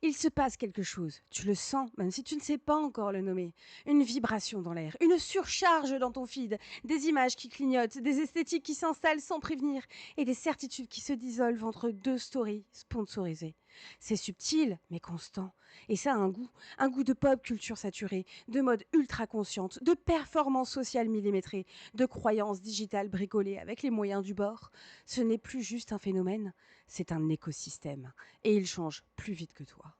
Il se passe quelque chose, tu le sens, même si tu ne sais pas encore le nommer. Une vibration dans l'air, une surcharge dans ton feed, des images qui clignotent, des esthétiques qui s'installent sans prévenir, et des certitudes qui se dissolvent entre deux stories sponsorisées. C'est subtil, mais constant. Et ça a un goût de pop culture saturée, de mode ultra consciente, de performance sociale millimétrée, de croyances digitales bricolées avec les moyens du bord. Ce n'est plus juste un phénomène, c'est un écosystème. Et il change plus vite que toi.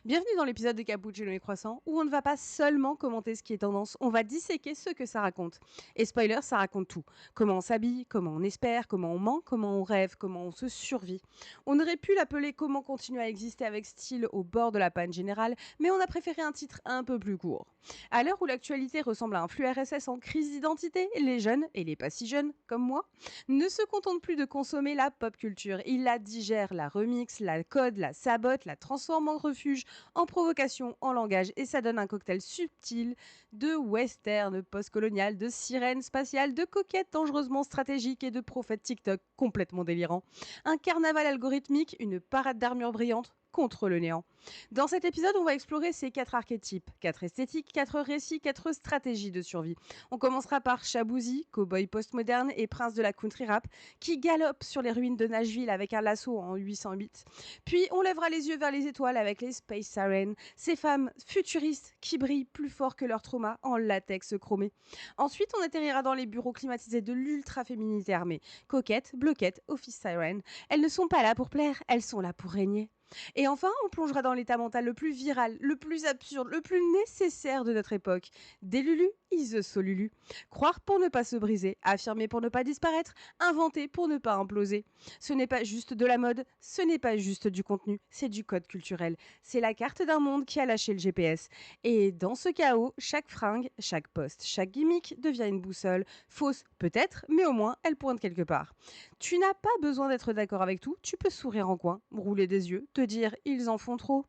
Bienvenue dans l'épisode de Cappuccino et Croissant, où on ne va pas seulement commenter ce qui est tendance, on va disséquer ce que ça raconte. Et spoiler, ça raconte tout. Comment on s'habille, comment on espère, comment on ment, comment on rêve, comment on se survit. On aurait pu l'appeler Comment continuer à exister avec style au bord de la panne générale, mais on a préféré un titre un peu plus court. À l'heure où l'actualité ressemble à un flux RSS en crise d'identité, les jeunes, et les pas si jeunes comme moi, ne se contentent plus de consommer la pop culture. Ils la digèrent, la remixent, la codent, la sabotent, la transforment en refuge, en provocation, en langage, et ça donne un cocktail subtil de western post-colonial, de sirène spatiale, de coquette dangereusement stratégique et de prophète TikTok complètement délirant. Un carnaval algorithmique, une parade d'armure brillante contre le néant. Dans cet épisode, on va explorer ces 4 archétypes, 4 esthétiques, 4 récits, 4 stratégies de survie. On commencera par Shaboozey, cowboy postmoderne et prince de la country rap, qui galope sur les ruines de Nashville avec un lasso en 808. Puis on lèvera les yeux vers les étoiles avec les Space Sirens, ces femmes futuristes qui brillent plus fort que leur trauma en latex chromé. Ensuite, on atterrira dans les bureaux climatisés de l'ultra-féminité armée. Coquettes, bloquettes, office siren. Elles ne sont pas là pour plaire, elles sont là pour régner. Et enfin, on plongera dans l'état mental le plus viral, le plus absurde, le plus nécessaire de notre époque. Des Lulu, is Solulu. Croire pour ne pas se briser, affirmer pour ne pas disparaître, inventer pour ne pas imploser. Ce n'est pas juste de la mode, ce n'est pas juste du contenu, c'est du code culturel. C'est la carte d'un monde qui a lâché le GPS. Et dans ce chaos, chaque fringue, chaque poste, chaque gimmick devient une boussole. Fausse peut-être, mais au moins elle pointe quelque part. Tu n'as pas besoin d'être d'accord avec tout, tu peux sourire en coin, rouler des yeux, te dire ils en font trop.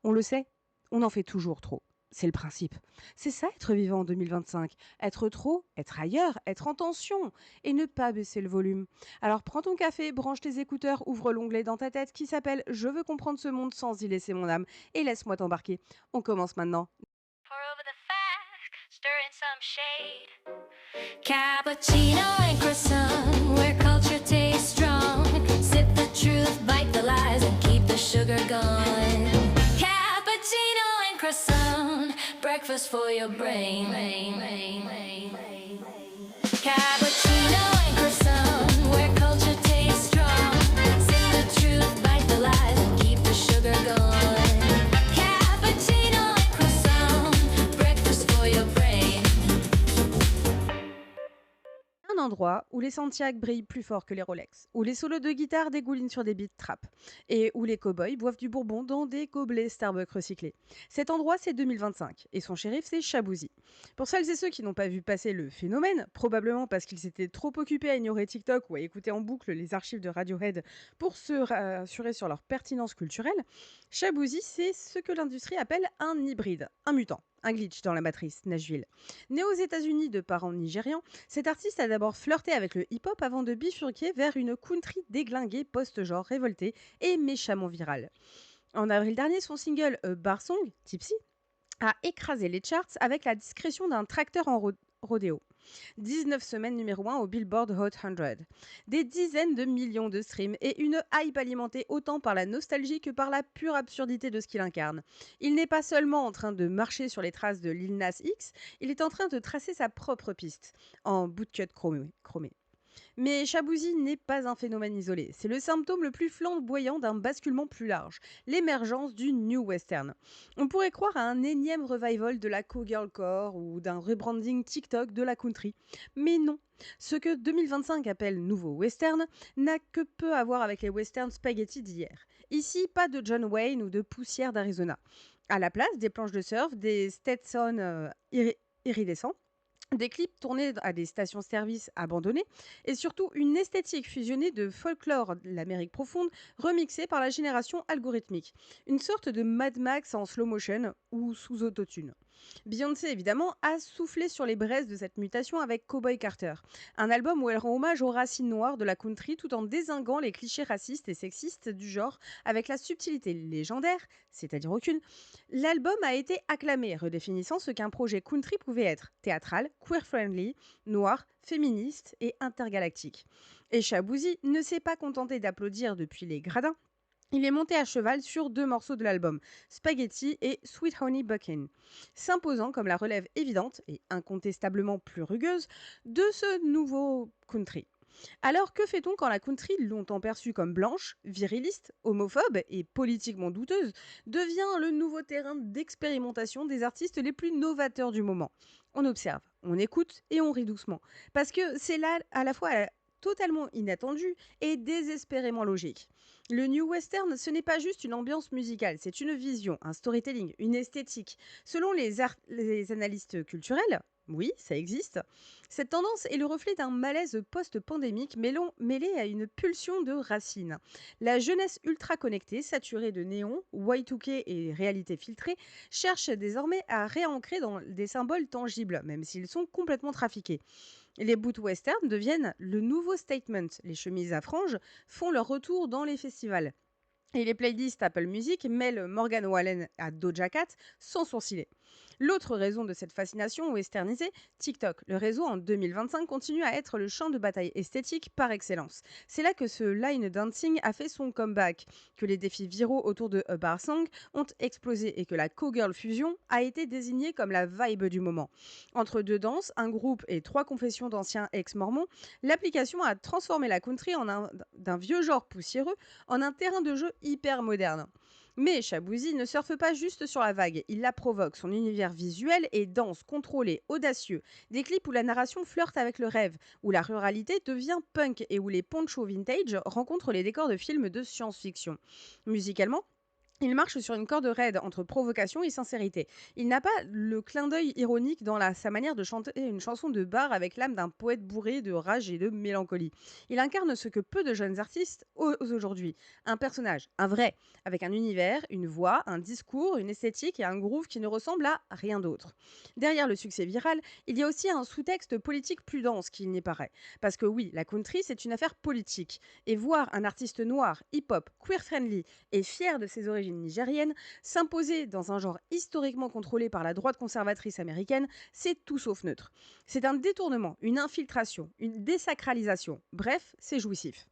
On le sait, on en fait toujours trop. C'est le principe. C'est ça être vivant en 2025. Être trop, être ailleurs, être en tension et ne pas baisser le volume. Alors prends ton café, branche tes écouteurs, ouvre l'onglet dans ta tête qui s'appelle Je veux comprendre ce monde sans y laisser mon âme et laisse-moi t'embarquer. On commence maintenant. Pour over the facts, stirring some shade. Cappuccino and croissant, where culture tastes strong. Sip the truth, bite the lies, and keep the sugar gone. Cappuccino and croissant, breakfast for your brain. Cappuccino and croissant, where culture tastes strong. Sip the truth, bite the lies, and keep the sugar gone. Cappuccino and croissant, breakfast for your brain. Un endroit où les Santiago brillent plus fort que les Rolex, où les solos de guitare dégoulinent sur des beats trap, et où les cow-boys boivent du bourbon dans des gobelets Starbucks recyclés. Cet endroit, c'est 2025, et son shérif, c'est Shaboozey. Pour celles et ceux qui n'ont pas vu passer le phénomène, probablement parce qu'ils s'étaient trop occupés à ignorer TikTok ou à écouter en boucle les archives de Radiohead pour se rassurer sur leur pertinence culturelle, Shaboozey, c'est ce que l'industrie appelle un hybride, un mutant, un glitch dans la matrice Nashville. Né aux États-Unis de parents nigérians, cet artiste a d'abord flirté avec le hip-hop avant de bifurquer vers une country déglinguée post-genre révoltée et méchamment virale. En avril dernier, son single Bar Song, Tipsy, a écrasé les charts avec la discrétion d'un tracteur en rodéo. 19 semaines numéro 1 au Billboard Hot 100. Des dizaines de millions de streams et une hype alimentée autant par la nostalgie que par la pure absurdité de ce qu'il incarne. Il n'est pas seulement en train de marcher sur les traces de Lil Nas X, il est en train de tracer sa propre piste, en bootcut chromé. Mais Shaboozey n'est pas un phénomène isolé. C'est le symptôme le plus flamboyant d'un basculement plus large, l'émergence du New Western. On pourrait croire à un énième revival de la cowgirlcore ou d'un rebranding TikTok de la country. Mais non. Ce que 2025 appelle nouveau western n'a que peu à voir avec les westerns spaghetti d'hier. Ici, pas de John Wayne ou de poussière d'Arizona. À la place, des planches de surf, des Stetson iridescents, des clips tournés à des stations-service abandonnées et surtout une esthétique fusionnée de folklore de l'Amérique profonde remixée par la génération algorithmique. Une sorte de Mad Max en slow motion ou sous autotune. Beyoncé, évidemment, a soufflé sur les braises de cette mutation avec Cowboy Carter, un album où elle rend hommage aux racines noires de la country tout en dézinguant les clichés racistes et sexistes du genre avec la subtilité légendaire, c'est-à-dire aucune. L'album a été acclamé, redéfinissant ce qu'un projet country pouvait être: théâtral, queer-friendly, noir, féministe et intergalactique. Et Shaboozey ne s'est pas contenté d'applaudir depuis les gradins. Il est monté à cheval sur 2 morceaux de l'album, Spaghetti et Sweet Honey Buckin, s'imposant comme la relève évidente et incontestablement plus rugueuse de ce nouveau country. Alors que fait-on quand la country, longtemps perçue comme blanche, viriliste, homophobe et politiquement douteuse, devient le nouveau terrain d'expérimentation des artistes les plus novateurs du moment? On observe, on écoute et on rit doucement. Parce que c'est là à la fois totalement inattendu et désespérément logique. Le New Western, ce n'est pas juste une ambiance musicale, c'est une vision, un storytelling, une esthétique. Selon les analystes culturels, oui, ça existe. Cette tendance est le reflet d'un malaise post-pandémique mêlé à une pulsion de racines. La jeunesse ultra connectée, saturée de néon, Y2K et réalité filtrée, cherche désormais à réancrer dans des symboles tangibles, même s'ils sont complètement trafiqués. Les boots western deviennent le nouveau statement. Les chemises à franges font leur retour dans les festivals. Et les playlists Apple Music mêlent Morgan Wallen à Doja Cat sans sourciller. L'autre raison de cette fascination westernisée, TikTok. Le réseau en 2025 continue à être le champ de bataille esthétique par excellence. C'est là que ce line dancing a fait son comeback, que les défis viraux autour de A Bar Song ont explosé et que la Cowgirl Fusion a été désignée comme la vibe du moment. Entre deux danses, un groupe et 3 confessions d'anciens ex-mormons, l'application a transformé la country d'un vieux genre poussiéreux en un terrain de jeu hyper moderne. Mais Shaboozey ne surfe pas juste sur la vague, il la provoque. Son univers visuel est dense, contrôlé, audacieux. Des clips où la narration flirte avec le rêve, où la ruralité devient punk et où les ponchos vintage rencontrent les décors de films de science-fiction. Musicalement, il marche sur une corde raide entre provocation et sincérité. Il n'a pas le clin d'œil ironique dans sa manière de chanter une chanson de bar avec l'âme d'un poète bourré de rage et de mélancolie. Il incarne ce que peu de jeunes artistes osent aujourd'hui. Un personnage, un vrai, avec un univers, une voix, un discours, une esthétique et un groove qui ne ressemble à rien d'autre. Derrière le succès viral, il y a aussi un sous-texte politique plus dense qu'il n'y paraît. Parce que oui, la country, c'est une affaire politique. Et voir un artiste noir, hip-hop, queer-friendly et fier de ses origines nigériennes, s'imposer dans un genre historiquement contrôlé par la droite conservatrice américaine, c'est tout sauf neutre. C'est un détournement, une infiltration, une désacralisation. Bref, c'est jouissif.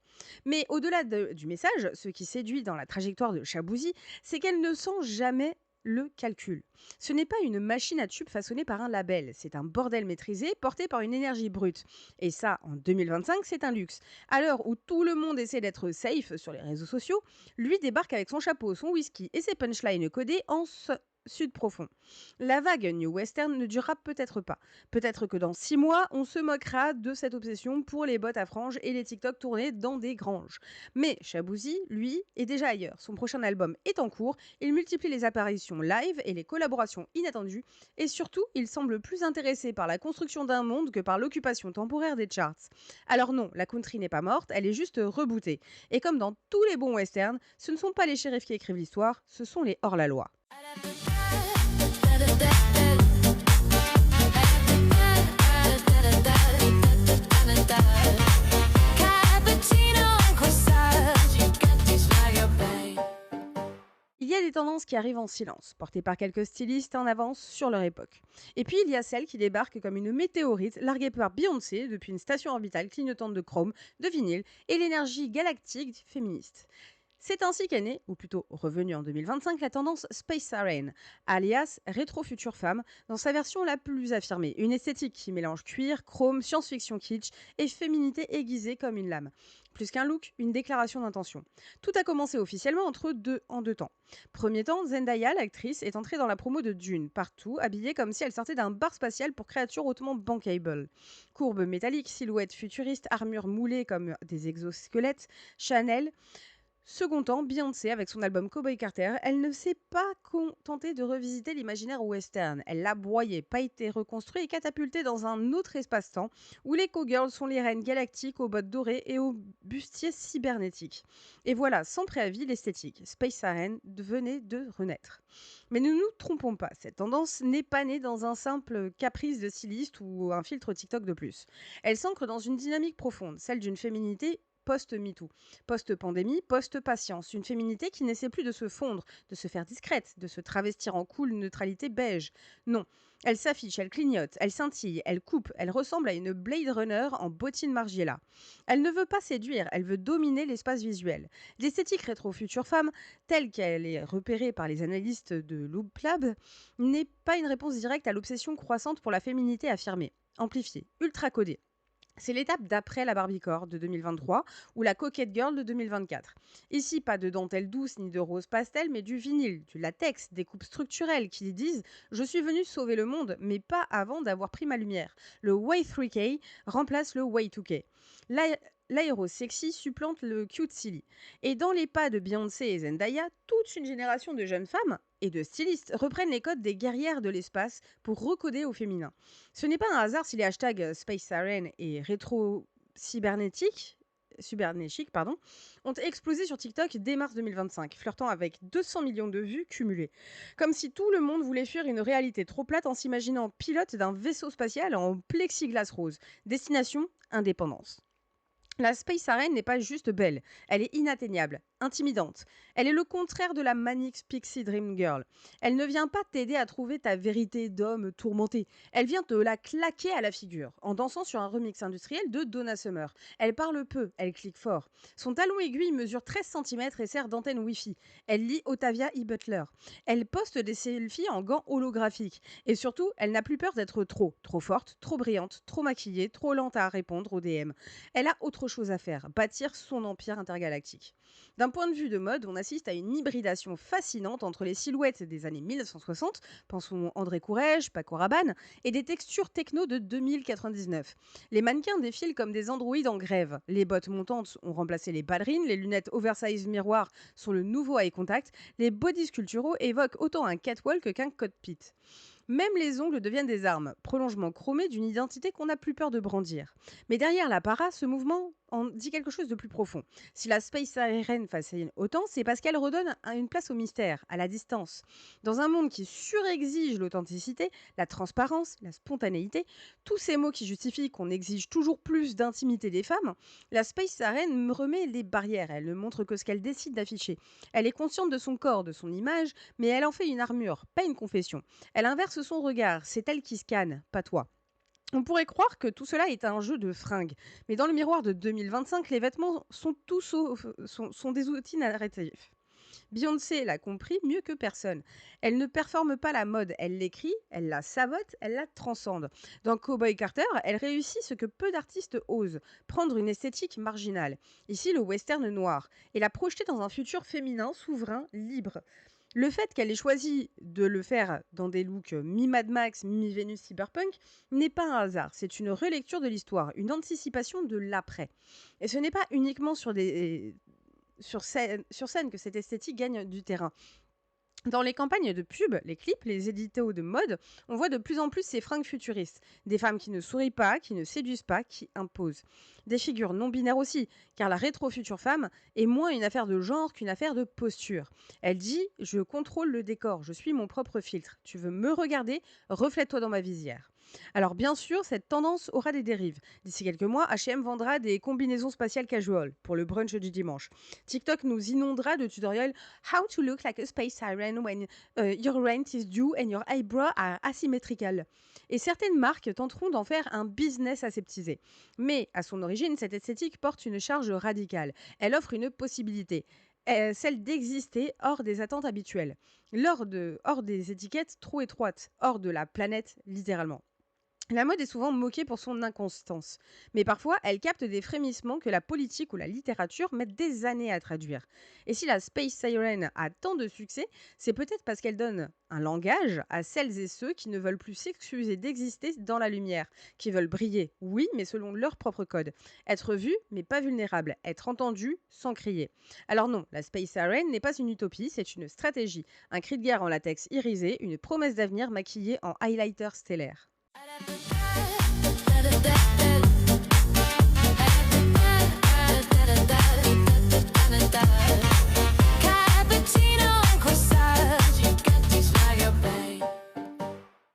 Mais au-delà du message, ce qui séduit dans la trajectoire de Shaboozey, c'est qu'elle ne sent jamais le calcul. Ce n'est pas une machine à tubes façonnée par un label, c'est un bordel maîtrisé porté par une énergie brute. Et ça, en 2025, c'est un luxe. À l'heure où tout le monde essaie d'être safe sur les réseaux sociaux, lui débarque avec son chapeau, son whisky et ses punchlines codées en sud profond. La vague New Western ne durera peut-être pas. Peut-être que dans 6 mois, on se moquera de cette obsession pour les bottes à franges et les TikTok tournés dans des granges. Mais Shaboozey, lui, est déjà ailleurs. Son prochain album est en cours, il multiplie les apparitions live et les collaborations inattendues, et surtout, il semble plus intéressé par la construction d'un monde que par l'occupation temporaire des charts. Alors non, la country n'est pas morte, elle est juste rebootée. Et comme dans tous les bons westerns, ce ne sont pas les shérifs qui écrivent l'histoire, ce sont les hors-la-loi. Il y a des tendances qui arrivent en silence, portées par quelques stylistes en avance sur leur époque. Et puis il y a celles qui débarquent comme une météorite larguée par Beyoncé depuis une station orbitale clignotante de chrome, de vinyle et l'énergie galactique féministe. C'est ainsi qu'est née, ou plutôt revenue en 2025, la tendance Space Siren, alias rétro-future femme, dans sa version la plus affirmée. Une esthétique qui mélange cuir, chrome, science-fiction kitsch et féminité aiguisée comme une lame. Plus qu'un look, une déclaration d'intention. Tout a commencé officiellement en deux temps. Premier temps, Zendaya, l'actrice, est entrée dans la promo de Dune, partout, habillée comme si elle sortait d'un bar spatial pour créatures hautement bankable. Courbes métalliques, silhouettes futuristes, armures moulées comme des exosquelettes, Chanel, Second temps, Beyoncé, avec son album Cowboy Carter, elle ne s'est pas contentée de revisiter l'imaginaire western. Elle l'a broyé, pas été reconstruit et catapulté dans un autre espace-temps où les cowgirls sont les reines galactiques aux bottes dorées et aux bustiers cybernétiques. Et voilà, sans préavis, l'esthétique Space Siren venait de renaître. Mais ne nous trompons pas, cette tendance n'est pas née dans un simple caprice de styliste ou un filtre TikTok de plus. Elle s'ancre dans une dynamique profonde, celle d'une féminité post-MeToo, post-pandémie, post-patience, une féminité qui n'essaie plus de se fondre, de se faire discrète, de se travestir en cool neutralité beige. Non, elle s'affiche, elle clignote, elle scintille, elle coupe, elle ressemble à une Blade Runner en bottine Margiela. Elle ne veut pas séduire, elle veut dominer l'espace visuel. L'esthétique rétro-future femme, telle qu'elle est repérée par les analystes de Loop Lab, n'est pas une réponse directe à l'obsession croissante pour la féminité affirmée, amplifiée, ultra codée. C'est l'étape d'après la Barbiecore de 2023 ou la Coquette Girl de 2024. Ici, pas de dentelle douce ni de rose pastel, mais du vinyle, du latex, des coupes structurelles qui disent «Je suis venue sauver le monde, mais pas avant d'avoir pris ma lumière». Le Y3K remplace le Y2K. L'aéro-sexy supplante le cute silly. Et dans les pas de Beyoncé et Zendaya, toute une génération de jeunes femmes et de stylistes reprennent les codes des guerrières de l'espace pour recoder au féminin. Ce n'est pas un hasard si les hashtags Space Siren et rétro cybernétique, ont explosé sur TikTok dès mars 2025, flirtant avec 200 millions de vues cumulées. Comme si tout le monde voulait fuir une réalité trop plate en s'imaginant pilote d'un vaisseau spatial en plexiglas rose. Destination indépendance. La Space Arène n'est pas juste belle, elle est inatteignable, intimidante. Elle est le contraire de la Manix Pixie Dream Girl. Elle ne vient pas t'aider à trouver ta vérité d'homme tourmenté. Elle vient te la claquer à la figure, en dansant sur un remix industriel de Donna Summer. Elle parle peu, elle clique fort. Son talon aiguille mesure 13 cm et sert d'antenne Wi-Fi. Elle lit Octavia E. Butler. Elle poste des selfies en gants holographiques. Et surtout, elle n'a plus peur d'être trop forte, trop brillante, trop maquillée, trop lente à répondre aux DM. Elle a autre chose à faire, bâtir son empire intergalactique. D'un point de vue de mode, on assiste à une hybridation fascinante entre les silhouettes des années 1960, pensons André Courrèges, Paco Rabanne, et des textures techno de 2099. Les mannequins défilent comme des androïdes en grève. Les bottes montantes ont remplacé les ballerines, les lunettes oversize miroir sont le nouveau eye contact, les body sculpturaux évoquent autant un catwalk qu'un cockpit. Même les ongles deviennent des armes, prolongement chromé d'une identité qu'on n'a plus peur de brandir. Mais derrière l'apparat, ce mouvement en dit quelque chose de plus profond. Si la Space Siren fascine autant, c'est parce qu'elle redonne une place au mystère, à la distance. Dans un monde qui surexige l'authenticité, la transparence, la spontanéité, tous ces mots qui justifient qu'on exige toujours plus d'intimité des femmes, la Space Siren me remet les barrières. Elle ne montre que ce qu'elle décide d'afficher. Elle est consciente de son corps, de son image, mais elle en fait une armure, pas une confession. Elle inverse son regard, c'est elle qui scanne, pas toi. On pourrait croire que tout cela est un jeu de fringues, mais dans le miroir de 2025, les vêtements sont, sont des outils narratifs. Beyoncé l'a compris mieux que personne. Elle ne performe pas la mode, elle l'écrit, elle la sabote, elle la transcende. Dans Cowboy Carter, elle réussit ce que peu d'artistes osent, prendre une esthétique marginale, ici le western noir, et la projeter dans un futur féminin, souverain, libre. Le fait qu'elle ait choisi de le faire dans des looks mi-Mad Max, mi-Vénus cyberpunk n'est pas un hasard. C'est une relecture de l'histoire, une anticipation de l'après. Et ce n'est pas uniquement sur scène que cette esthétique gagne du terrain. Dans les campagnes de pub, les clips, les éditos de mode, on voit de plus en plus ces fringues futuristes. Des femmes qui ne sourient pas, qui ne séduisent pas, qui imposent. Des figures non binaires aussi, car la rétro-future femme est moins une affaire de genre qu'une affaire de posture. Elle dit « Je contrôle le décor, je suis mon propre filtre. Tu veux me regarder, reflète-toi dans ma visière ». Alors bien sûr, cette tendance aura des dérives. D'ici quelques mois, H&M vendra des combinaisons spatiales casual pour le brunch du dimanche. TikTok nous inondera de tutoriels How to look like a space siren when your rent is due and your eyebrows are asymmetrical. Et certaines marques tenteront d'en faire un business aseptisé. Mais à son origine, cette esthétique porte une charge radicale. Elle offre une possibilité. Celle d'exister hors des attentes habituelles, hors des étiquettes trop étroites, hors de la planète littéralement. La mode est souvent moquée pour son inconstance, mais parfois elle capte des frémissements que la politique ou la littérature mettent des années à traduire. Et si la Space Siren a tant de succès, c'est peut-être parce qu'elle donne un langage à celles et ceux qui ne veulent plus s'excuser d'exister dans la lumière, qui veulent briller, oui, mais selon leur propre code. Être vu, mais pas vulnérable. Être entendu, sans crier. Alors non, la Space Siren n'est pas une utopie, c'est une stratégie. Un cri de guerre en latex irisé, une promesse d'avenir maquillée en highlighter stellaire.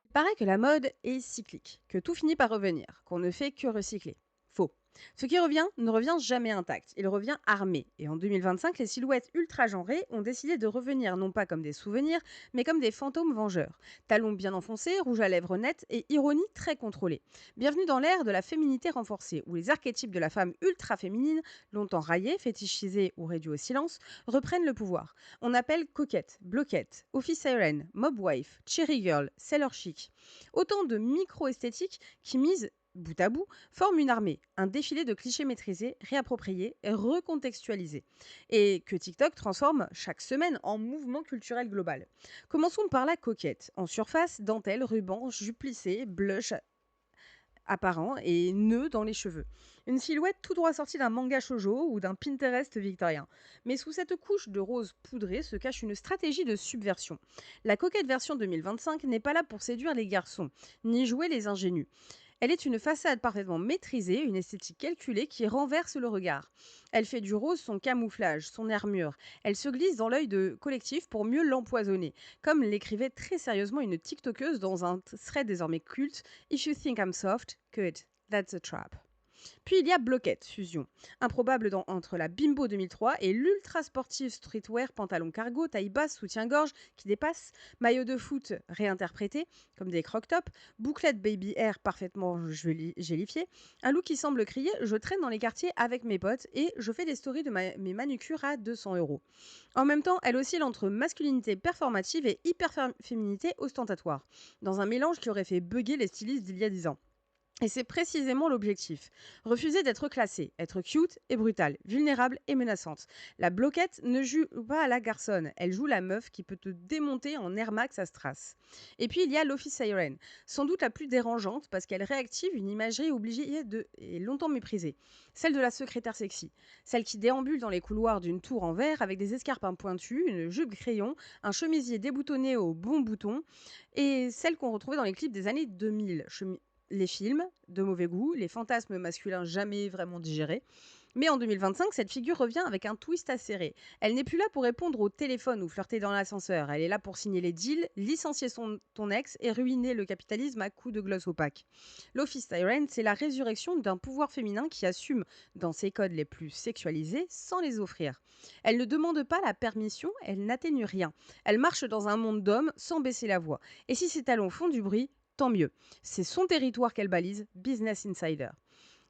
Il paraît que la mode est cyclique, que tout finit par revenir, qu'on ne fait que recycler. Faux. Ce qui revient ne revient jamais intact, il revient armé. Et en 2025, les silhouettes ultra genrées ont décidé de revenir non pas comme des souvenirs, mais comme des fantômes vengeurs. Talons bien enfoncés, rouge à lèvres net et ironie très contrôlée. Bienvenue dans l'ère de la féminité renforcée, où les archétypes de la femme ultra féminine, longtemps raillés, fétichisés ou réduits au silence, reprennent le pouvoir. On appelle coquette, bloquette, office siren, mob wife, cherry girl, sailor chic. Autant de micro-esthétiques qui misent bout à bout, forment une armée, un défilé de clichés maîtrisés, réappropriés et recontextualisés, et que TikTok transforme chaque semaine en mouvement culturel global. Commençons par la coquette. En surface, dentelle, ruban, jupe plissée, blush apparent et nœuds dans les cheveux. Une silhouette tout droit sortie d'un manga shoujo ou d'un Pinterest victorien. Mais sous cette couche de rose poudré se cache une stratégie de subversion. La coquette version 2025 n'est pas là pour séduire les garçons, ni jouer les ingénus. Elle est une façade parfaitement maîtrisée, une esthétique calculée qui renverse le regard. Elle fait du rose son camouflage, son armure. Elle se glisse dans l'œil de collectif pour mieux l'empoisonner. Comme l'écrivait très sérieusement une TikTokeuse dans un thread désormais culte: If you think I'm soft, good, that's a trap. Puis il y a Bloquette Fusion, improbable entre la Bimbo 2003 et l'ultra sportive streetwear pantalon cargo, taille basse, soutien-gorge qui dépasse, maillot de foot réinterprété comme des croc-tops, bouclette baby hair parfaitement gélifiée, un look qui semble crier: je traîne dans les quartiers avec mes potes et je fais des stories de mes manucures à 200 €. En même temps, elle oscille entre masculinité performative et hyper-féminité ostentatoire, dans un mélange qui aurait fait bugger les stylistes d'il y a 10 ans. Et c'est précisément l'objectif. Refuser d'être classée, être cute et brutale, vulnérable et menaçante. La bloquette ne joue pas à la garçonne, elle joue la meuf qui peut te démonter en Air Max à Strass. Et puis il y a l'Office Siren, sans doute la plus dérangeante parce qu'elle réactive une imagerie oubliée et longtemps méprisée. Celle de la secrétaire sexy, celle qui déambule dans les couloirs d'une tour en verre avec des escarpins pointus, une jupe crayon, un chemisier déboutonné aux bons boutons, et celle qu'on retrouvait dans les clips des années 2000. Les films de mauvais goût, les fantasmes masculins jamais vraiment digérés. Mais en 2025, cette figure revient avec un twist acéré. Elle n'est plus là pour répondre au téléphone ou flirter dans l'ascenseur. Elle est là pour signer les deals, licencier ton ex et ruiner le capitalisme à coups de gloss opaque. L'Office Siren, c'est la résurrection d'un pouvoir féminin qui assume dans ses codes les plus sexualisés sans les offrir. Elle ne demande pas la permission, elle n'atténue rien. Elle marche dans un monde d'hommes sans baisser la voix. Et si ses talons font du bruit, tant mieux. C'est son territoire qu'elle balise, Business Insider,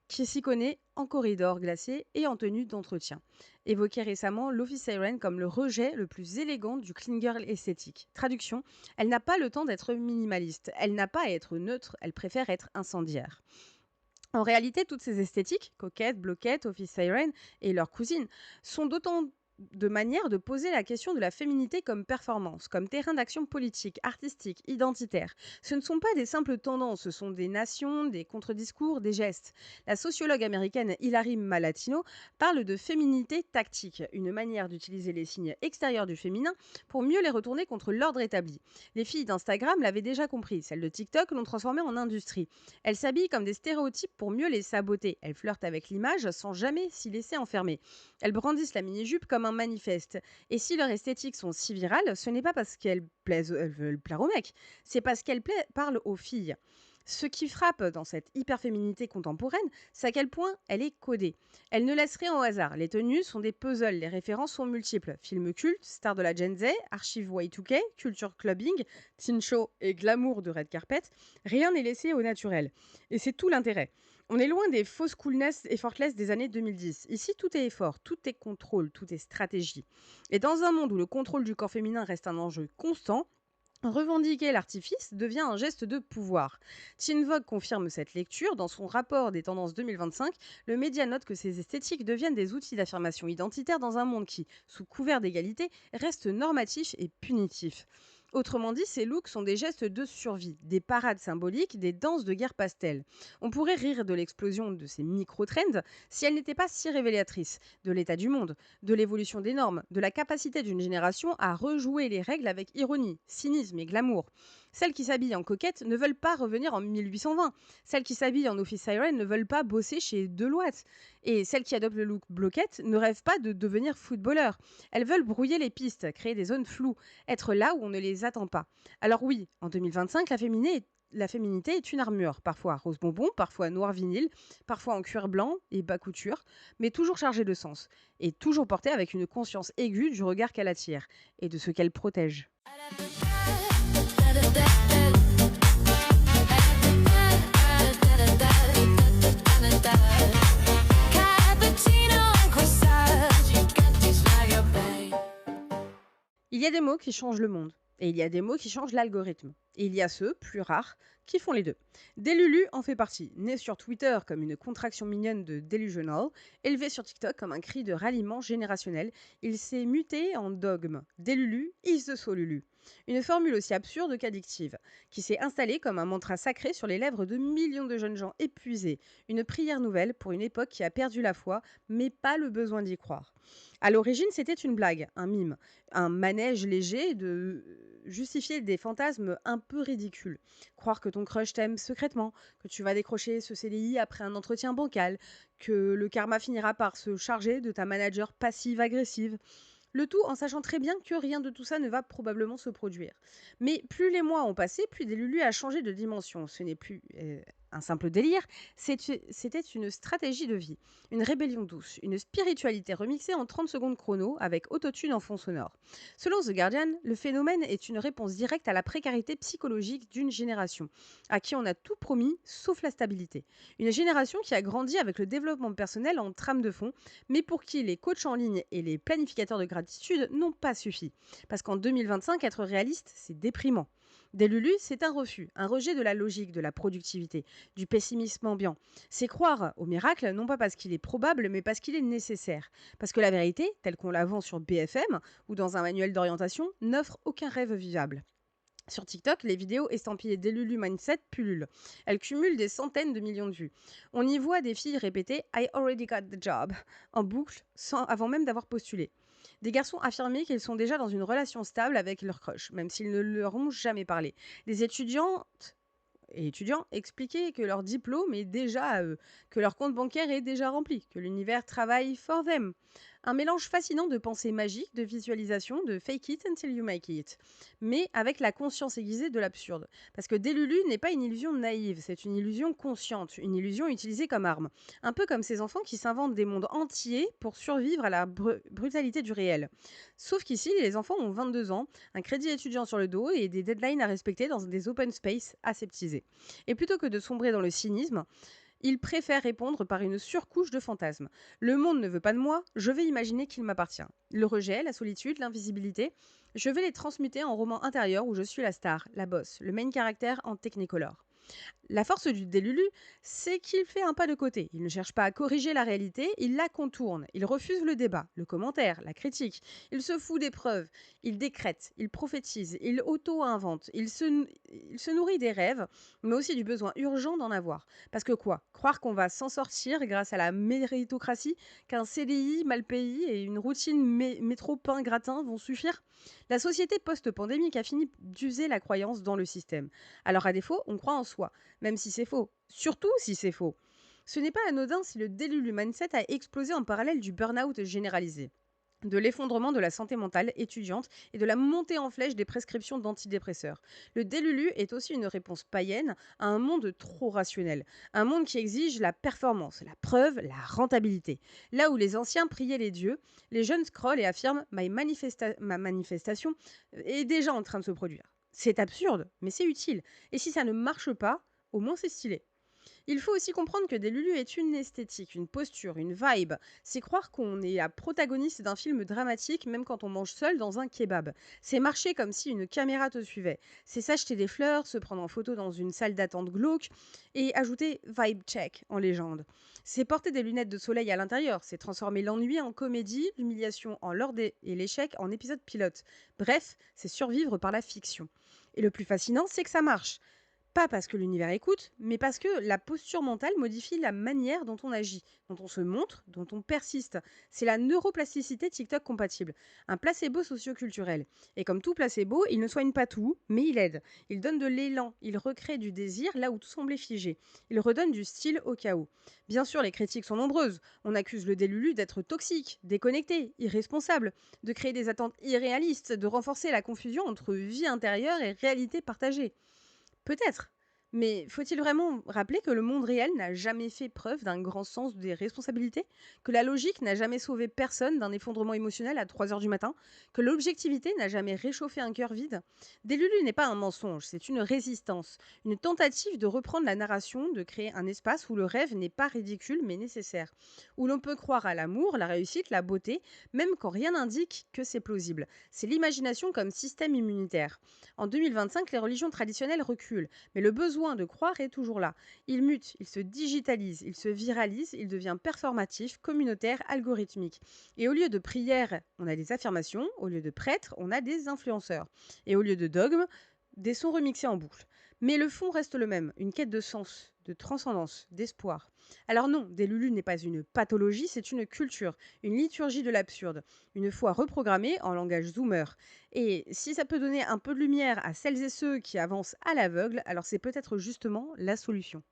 qui s'y connaît en corridor glacé et en tenue d'entretien. Évoqué récemment l'Office Siren comme le rejet le plus élégant du clean girl esthétique. Traduction: elle n'a pas le temps d'être minimaliste, elle n'a pas à être neutre, elle préfère être incendiaire. En réalité, toutes ces esthétiques, coquettes, bloquettes, office siren et leurs cousines, sont d'autant de manières de poser la question de la féminité comme performance, comme terrain d'action politique, artistique, identitaire. Ce ne sont pas des simples tendances, ce sont des nations, des contre-discours, des gestes. La sociologue américaine Hilary Malatino parle de féminité tactique, une manière d'utiliser les signes extérieurs du féminin pour mieux les retourner contre l'ordre établi. Les filles d'Instagram l'avaient déjà compris, celles de TikTok l'ont transformée en industrie. Elles s'habillent comme des stéréotypes pour mieux les saboter. Elles flirtent avec l'image sans jamais s'y laisser enfermer. Elles brandissent la mini-jupe comme un manifeste. Et si leurs esthétiques sont si virales, ce n'est pas parce elles veulent plaire aux mecs, c'est parce qu'elles parlent aux filles. Ce qui frappe dans cette hyperféminité contemporaine, c'est à quel point elle est codée. Elle ne laisse rien au hasard. Les tenues sont des puzzles, les références sont multiples. Films cultes, stars de la Gen Z, archives Y2K, culture clubbing, teen show et glamour de red carpet, rien n'est laissé au naturel. Et c'est tout l'intérêt. On est loin des fausses coolness effortless des années 2010. Ici, tout est effort, tout est contrôle, tout est stratégie. Et dans un monde où le contrôle du corps féminin reste un enjeu constant, Revendiquer l'artifice devient un geste de pouvoir. Teen Vogue confirme cette lecture. Dans son rapport des tendances 2025, le média note que ces esthétiques deviennent des outils d'affirmation identitaire dans un monde qui, sous couvert d'égalité, reste normatif et punitif. Autrement dit, ces looks sont des gestes de survie, des parades symboliques, des danses de guerre pastel. On pourrait rire de l'explosion de ces micro-trends si elles n'étaient pas si révélatrices de l'état du monde, de l'évolution des normes, de la capacité d'une génération à rejouer les règles avec ironie, cynisme et glamour. Celles qui s'habillent en coquette ne veulent pas revenir en 1820. Celles qui s'habillent en office siren ne veulent pas bosser chez Deloitte. Et celles qui adoptent le look bloquette ne rêvent pas de devenir footballeur. Elles veulent brouiller les pistes, créer des zones floues, être là où on ne les attend pas. Alors oui, en 2025, la féminité est une armure, parfois rose bonbon, parfois noir vinyle, parfois en cuir blanc et bas couture, mais toujours chargée de sens, et toujours portée avec une conscience aiguë du regard qu'elle attire et de ce qu'elle protège. Il y a des mots qui changent le monde, et il y a des mots qui changent l'algorithme. Et il y a ceux, plus rares, qui font les deux. Delulu en fait partie. Né sur Twitter comme une contraction mignonne de delusional, élevé sur TikTok comme un cri de ralliement générationnel, il s'est muté en dogme. Delulu is the solulu. Une formule aussi absurde qu'addictive, qui s'est installée comme un mantra sacré sur les lèvres de millions de jeunes gens épuisés. Une prière nouvelle pour une époque qui a perdu la foi, mais pas le besoin d'y croire. À l'origine, c'était une blague, un mime, un manège léger de justifier des fantasmes un peu ridicules. Croire que ton crush t'aime secrètement, que tu vas décrocher ce CDI après un entretien bancal, que le karma finira par se charger de ta manager passive-agressive. Le tout en sachant très bien que rien de tout ça ne va probablement se produire. Mais plus les mois ont passé, plus Delulu a changé de dimension. Ce n'est plus un simple délire, c'était une stratégie de vie, une rébellion douce, une spiritualité remixée en 30 secondes chrono avec autotune en fond sonore. Selon The Guardian, le phénomène est une réponse directe à la précarité psychologique d'une génération, à qui on a tout promis sauf la stabilité. Une génération qui a grandi avec le développement personnel en trame de fond, mais pour qui les coachs en ligne et les planificateurs de gratitude n'ont pas suffi. Parce qu'en 2025, être réaliste, c'est déprimant. Delulu, c'est un refus, un rejet de la logique, de la productivité, du pessimisme ambiant. C'est croire au miracle, non pas parce qu'il est probable, mais parce qu'il est nécessaire. Parce que la vérité, telle qu'on la vend sur BFM ou dans un manuel d'orientation, n'offre aucun rêve vivable. Sur TikTok, les vidéos estampillées Delulu Mindset pullulent. Elles cumulent des centaines de millions de vues. On y voit des filles répéter I already got the job en boucle avant même d'avoir postulé. Des garçons affirmer qu'ils sont déjà dans une relation stable avec leur crush, même s'ils ne leur ont jamais parlé. Des étudiantes et étudiants expliquaient que leur diplôme est déjà à eux, que leur compte bancaire est déjà rempli, que l'univers travaille for them. Un mélange fascinant de pensées magiques, de visualisation, de fake it until you make it, mais avec la conscience aiguisée de l'absurde. Parce que Delulu n'est pas une illusion naïve, c'est une illusion consciente, une illusion utilisée comme arme. Un peu comme ces enfants qui s'inventent des mondes entiers pour survivre à la brutalité du réel. Sauf qu'ici, les enfants ont 22 ans, un crédit étudiant sur le dos et des deadlines à respecter dans des open space aseptisés. Et plutôt que de sombrer dans le cynisme, il préfère répondre par une surcouche de fantasmes. Le monde ne veut pas de moi, je vais imaginer qu'il m'appartient. Le rejet, la solitude, l'invisibilité, je vais les transmuter en roman intérieur où je suis la star, la boss, le main caractère en technicolor. La force du Delulu, c'est qu'il fait un pas de côté. Il ne cherche pas à corriger la réalité, il la contourne. Il refuse le débat, le commentaire, la critique. Il se fout des preuves, il décrète, il prophétise, il auto-invente. Il se nourrit des rêves, mais aussi du besoin urgent d'en avoir. Parce que quoi? Croire qu'on va s'en sortir grâce à la méritocratie, qu'un CDI mal payé et une routine métro pain gratin vont suffire? La société post-pandémique a fini d'user la croyance dans le système. Alors à défaut, on croit en soi, même si c'est faux. Surtout si c'est faux. Ce n'est pas anodin si le Delulu Mindset a explosé en parallèle du burn-out généralisé, de l'effondrement de la santé mentale étudiante et de la montée en flèche des prescriptions d'antidépresseurs. Le Delulu est aussi une réponse païenne à un monde trop rationnel, un monde qui exige la performance, la preuve, la rentabilité. Là où les anciens priaient les dieux, les jeunes scrollent et affirment ma manifestation est déjà en train de se produire. C'est absurde, mais c'est utile. Et si ça ne marche pas, au moins c'est stylé. Il faut aussi comprendre que Delulu est une esthétique, une posture, une vibe. C'est croire qu'on est la protagoniste d'un film dramatique même quand on mange seul dans un kebab. C'est marcher comme si une caméra te suivait. C'est s'acheter des fleurs, se prendre en photo dans une salle d'attente glauque et ajouter vibe check en légende. C'est porter des lunettes de soleil à l'intérieur. C'est transformer l'ennui en comédie, l'humiliation en lord et l'échec en épisode pilote. Bref, c'est survivre par la fiction. Et le plus fascinant, c'est que ça marche. Pas parce que l'univers écoute, mais parce que la posture mentale modifie la manière dont on agit, dont on se montre, dont on persiste. C'est la neuroplasticité TikTok compatible, un placebo socioculturel. Et comme tout placebo, il ne soigne pas tout, mais il aide. Il donne de l'élan, il recrée du désir là où tout semblait figé. Il redonne du style au chaos. Bien sûr, les critiques sont nombreuses. On accuse le Délulu d'être toxique, déconnecté, irresponsable, de créer des attentes irréalistes, de renforcer la confusion entre vie intérieure et réalité partagée. Peut-être. Mais faut-il vraiment rappeler que le monde réel n'a jamais fait preuve d'un grand sens des responsabilités? Que la logique n'a jamais sauvé personne d'un effondrement émotionnel à 3 heures du matin? Que l'objectivité n'a jamais réchauffé un cœur vide? Delulu n'est pas un mensonge, c'est une résistance, une tentative de reprendre la narration, de créer un espace où le rêve n'est pas ridicule mais nécessaire, où l'on peut croire à l'amour, la réussite, la beauté, même quand rien n'indique que c'est plausible. C'est l'imagination comme système immunitaire. En 2025, les religions traditionnelles reculent, mais le besoin de croire est toujours là. Il mute, il se digitalise, il se viralise, il devient performatif, communautaire, algorithmique. Et au lieu de prières, on a des affirmations, au lieu de prêtres, on a des influenceurs. Et au lieu de dogmes, des sons remixés en boucle. Mais le fond reste le même, une quête de sens, de transcendance, d'espoir. Alors non, Delulu n'est pas une pathologie, c'est une culture, une liturgie de l'absurde, une foi reprogrammée en langage zoomer. Et si ça peut donner un peu de lumière à celles et ceux qui avancent à l'aveugle, alors c'est peut-être justement la solution.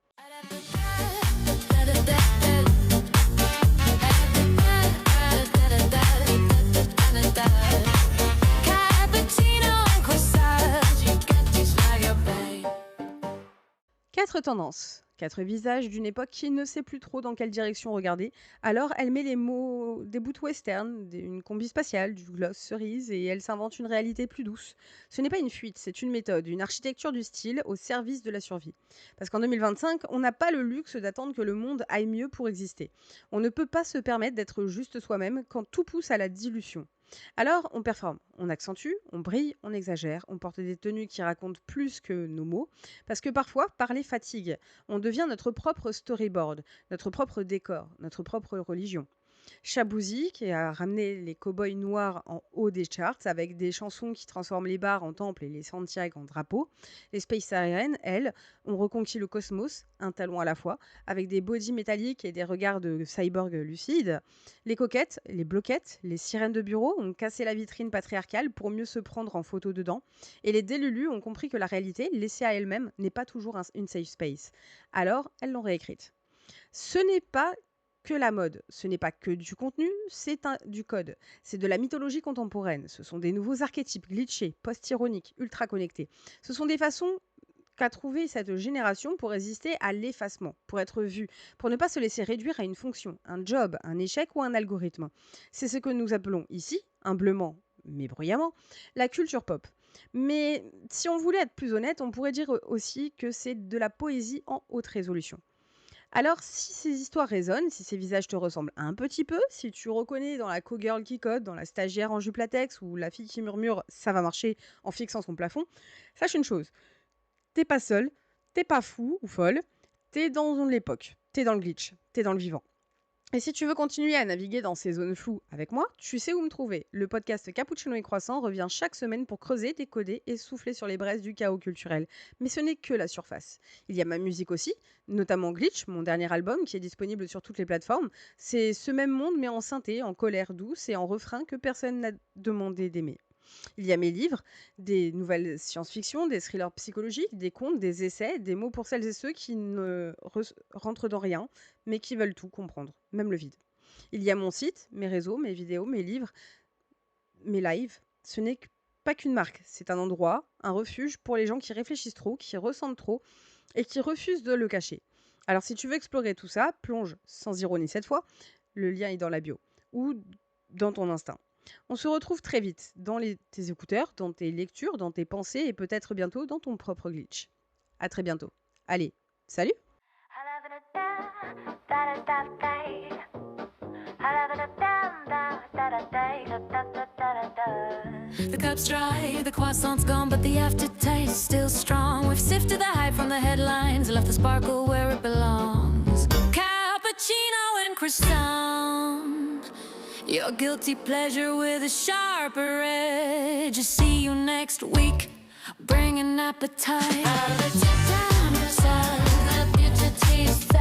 Quatre tendances, quatre visages d'une époque qui ne sait plus trop dans quelle direction regarder. Alors elle met les mots des bouts western, une combi spatiale, du gloss cerise et elle s'invente une réalité plus douce. Ce n'est pas une fuite, c'est une méthode, une architecture du style au service de la survie. Parce qu'en 2025, on n'a pas le luxe d'attendre que le monde aille mieux pour exister. On ne peut pas se permettre d'être juste soi-même quand tout pousse à la dilution. Alors, on performe, on accentue, on brille, on exagère, on porte des tenues qui racontent plus que nos mots, parce que parfois, parler fatigue. On devient notre propre storyboard, notre propre décor, notre propre religion. Shabouzi, qui a ramené les cow-boys noirs en haut des charts avec des chansons qui transforment les bars en temples et les Santiago en drapeaux. Les Space Sirens, elles, ont reconquis le cosmos, un talon à la fois, avec des bodies métalliques et des regards de cyborg lucides. Les coquettes, les bloquettes, les sirènes de bureau ont cassé la vitrine patriarcale pour mieux se prendre en photo dedans. Et les délulus ont compris que la réalité, laissée à elle-même, n'est pas toujours une safe space. Alors, elles l'ont réécrite. Ce n'est pas que la mode, ce n'est pas que du contenu, c'est du code. C'est de la mythologie contemporaine. Ce sont des nouveaux archétypes glitchés, post-ironiques, ultra connectés. Ce sont des façons qu'a trouvé cette génération pour résister à l'effacement, pour être vue, pour ne pas se laisser réduire à une fonction, un job, un échec ou un algorithme. C'est ce que nous appelons ici, humblement mais bruyamment, la culture pop. Mais si on voulait être plus honnête, on pourrait dire aussi que c'est de la poésie en haute résolution. Alors, si ces histoires résonnent, si ces visages te ressemblent un petit peu, si tu reconnais dans la co-girl qui code, dans la stagiaire en jupe latex ou la fille qui murmure ça va marcher en fixant son plafond, sache une chose, t'es pas seul, t'es pas fou ou folle, t'es dans l'époque, t'es dans le glitch, t'es dans le vivant. Et si tu veux continuer à naviguer dans ces zones floues avec moi, tu sais où me trouver. Le podcast Cappuccino et Croissant revient chaque semaine pour creuser, décoder et souffler sur les braises du chaos culturel. Mais ce n'est que la surface. Il y a ma musique aussi, notamment Glitch, mon dernier album qui est disponible sur toutes les plateformes. C'est ce même monde mais en synthé, en colère douce et en refrain que personne n'a demandé d'aimer. Il y a mes livres, des nouvelles science-fiction, des thrillers psychologiques, des contes, des essais, des mots pour celles et ceux qui ne rentrent dans rien, mais qui veulent tout comprendre, même le vide. Il y a mon site, mes réseaux, mes vidéos, mes livres, mes lives. Ce n'est pas qu'une marque, c'est un endroit, un refuge pour les gens qui réfléchissent trop, qui ressentent trop et qui refusent de le cacher. Alors si tu veux explorer tout ça, plonge, sans ironie cette fois, le lien est dans la bio, ou dans ton instinct. On se retrouve très vite dans tes écouteurs, dans tes lectures, dans tes pensées et peut-être bientôt dans ton propre glitch. À très bientôt. Allez, salut! The cup's dry, the croissant's gone, but the aftertaste's still strong. We've sifted the hype from the headlines, left the sparkle where it belongs. Cappuccino and croissant, your guilty pleasure with a sharper edge. See you next week, bring an appetite. Out of the future taste.